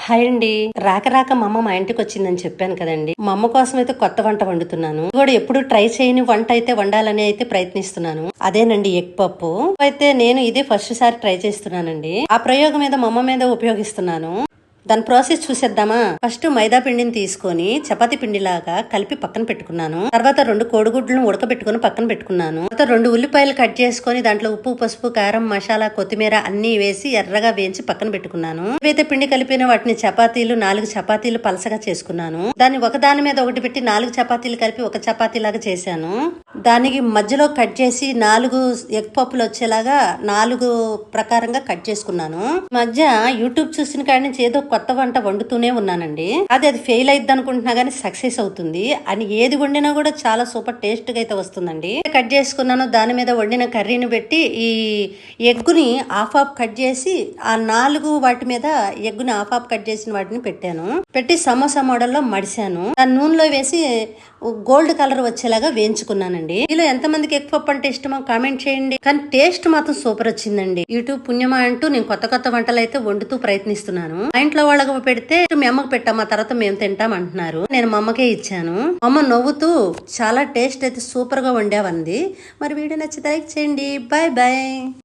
Hi అండి. రాక రాక మా అమ్మ మా ఇంటికి వచ్చిందని చెప్పాను కదండి. మా అమ్మ కోసం అయితే కొత్త వంట వండుతున్నాను. కూడా ఎప్పుడు ట్రై చేయని వంట అయితే వండాలని అయితే ప్రయత్నిస్తున్నాను. అదేనండి ఎగ్ పప్పు. అయితే నేను ఇదే ఫస్ట్ సారి ట్రై చేస్తున్నానండి. ఆ ప్రయోగం మీద మా అమ్మ మీద ఉపయోగిస్తున్నాను. దాని ప్రాసెస్ చూసేద్దామా. ఫస్ట్ మైదా పిండిని తీసుకొని చపాతీ పిండిలాగా కలిపి పక్కన పెట్టుకున్నాను. తర్వాత 2 కోడిగుడ్లను ఉడకబెట్టుకుని పక్కన పెట్టుకున్నాను. తర్వాత 2 ఉల్లిపాయలు కట్ చేసుకొని దాంట్లో ఉప్పు, పసుపు, కారం, మసాలా, కొత్తిమీర అన్ని వేసి ఎర్రగా వేయించి పక్కన పెట్టుకున్నాను. ఏవైతే పిండి కలిపిన వాటిని 4 చపాతీలు పలసగా చేసుకున్నాను. దాన్ని ఒకదాని మీద ఒకటి పెట్టి 4 చపాతీలు కలిపి ఒక చపాతీ లాగా చేశాను. దానికి మధ్యలో కట్ చేసి 4 ఎగ్ పప్పులు వచ్చేలాగా 4 ప్రకారంగా కట్ చేసుకున్నాను. మధ్య యూట్యూబ్ చూసిన కాడి నుంచి ఏదో కొత్త వంట వండుతూనే ఉన్నానండి. అది ఫెయిల్ అయిద్ది అనుకుంటున్నా గానీ సక్సెస్ అవుతుంది. అని ఏది వండినా కూడా చాలా సూపర్ టేస్ట్ గా అయితే వస్తుందండి. కట్ చేసుకున్నాను. దాని మీద వండిన కర్రీని పెట్టి ఈ ఎగ్గుని హాఫ్ కట్ చేసి ఆ 4 వాటి మీద ఎగ్గుని హాఫ్ కట్ చేసిన వాటిని పెట్టాను. పెట్టి సమోసా మోడల్లో మడిశాను. దాన్ని నూనెలో వేసి గోల్డ్ కలర్ వచ్చేలాగా వేయించుకున్నానండి. మీలో ఎంతమందికి ఎగ్ పప్పు అంటే ఇష్టమో కామెంట్ చేయండి. కానీ టేస్ట్ మాత్రం సూపర్ వచ్చిందండి. యూట్యూబ్ పుణ్యమా అంటూ నేను కొత్త వంటలు అయితే వండుతూ ప్రయత్నిస్తున్నాను. మా ఇంట్లో వాళ్ళకి పెడితే మీ అమ్మకు పెట్టాం, ఆ తర్వాత మేము తింటాం అంటున్నారు. నేను మా అమ్మకే ఇచ్చాను. అమ్మ నవ్వుతూ చాలా టేస్ట్ అయితే సూపర్ గా వండావంది. మరి వీడియో నచ్చితే లైక్ చేయండి. Bye bye.